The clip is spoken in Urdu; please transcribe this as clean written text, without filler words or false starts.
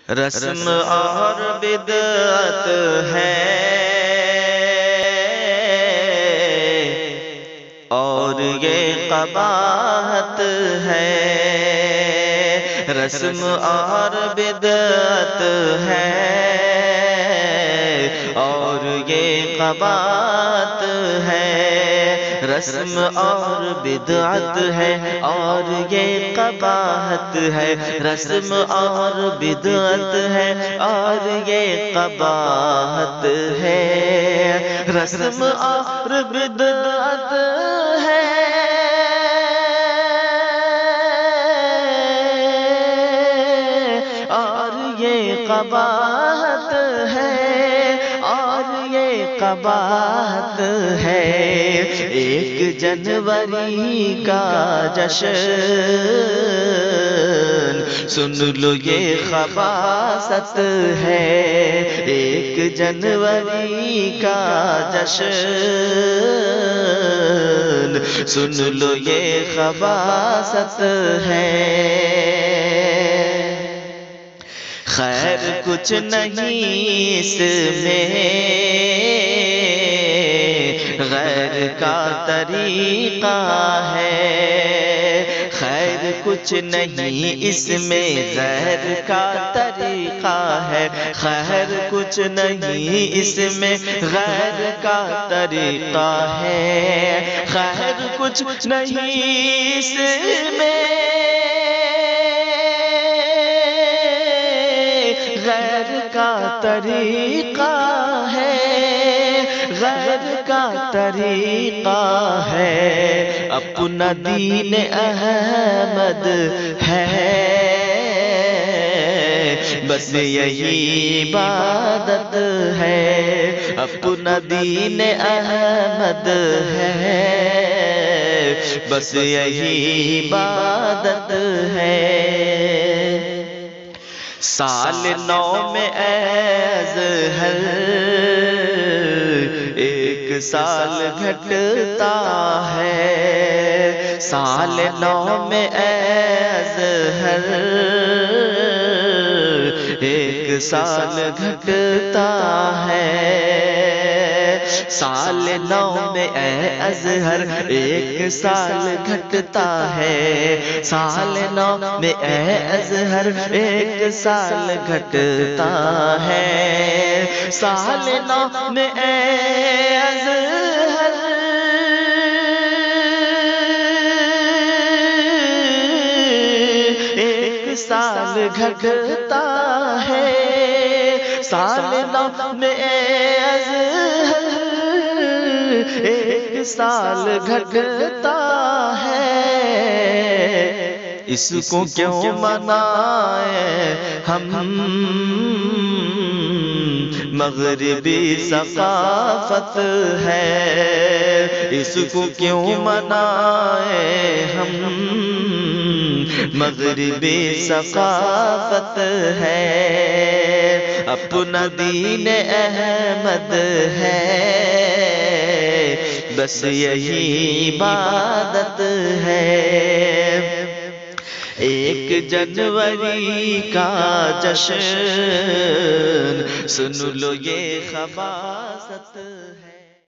رسم اور بدعت ہے اور یہ قباحت ہے، رسم اور بدعت ہے اور یہ قباحت ہے، رسم اور بدعت ہے اور یہ قباحت ہے، رسم اور بدعت ہے اور یہ قباحت ہے، رسم اور بدعت ہے اور یہ قباحت ہے اور یہ قباحت ہے۔ 1 جنوری کا جشن سن لو یہ خباثت ہے، 1 جنوری کا جشن سن لو یہ خباثت ہے۔ خیر کچھ نہیں اس میں غیر کا طریقہ ہے، خیر کچھ نہیں اس میں غیر کا طریقہ ہے، خیر کچھ نہیں اس میں غیر کا طریقہ ہے، خیر کچھ نہیں اس میں غیر کا طریقہ ہے، غیر کا طریقہ ہے، اپنا دین احمد ہے، بس یہی عبادت ہے، اپنا دین احمد ہے، بس یہی عبادت ہے۔ سال 9 میں ازہر 1 سال گھٹتا ہے، سال 9 میں ازہر 1 سال گھٹتا ہے، سال 9 میں ازہر 1 سال گھٹتا ہے، سال 9 میں ازہر 1 سال گھٹتا ہے، سال 9 میں ازہر 1 سال گھٹتا ہے، سال 9 میں ازہر 1 سال گھٹتا ہے، اس کو کیوں منائیں ہم، مغربی ثقافت ہے، اس کو کیوں منائیں ہم، مغربی ثقافت ہے، اپنا دین احمد ہے، بس یہی عبادت ہے۔ 1 جنوری کا جشن سن لو یہ خباثت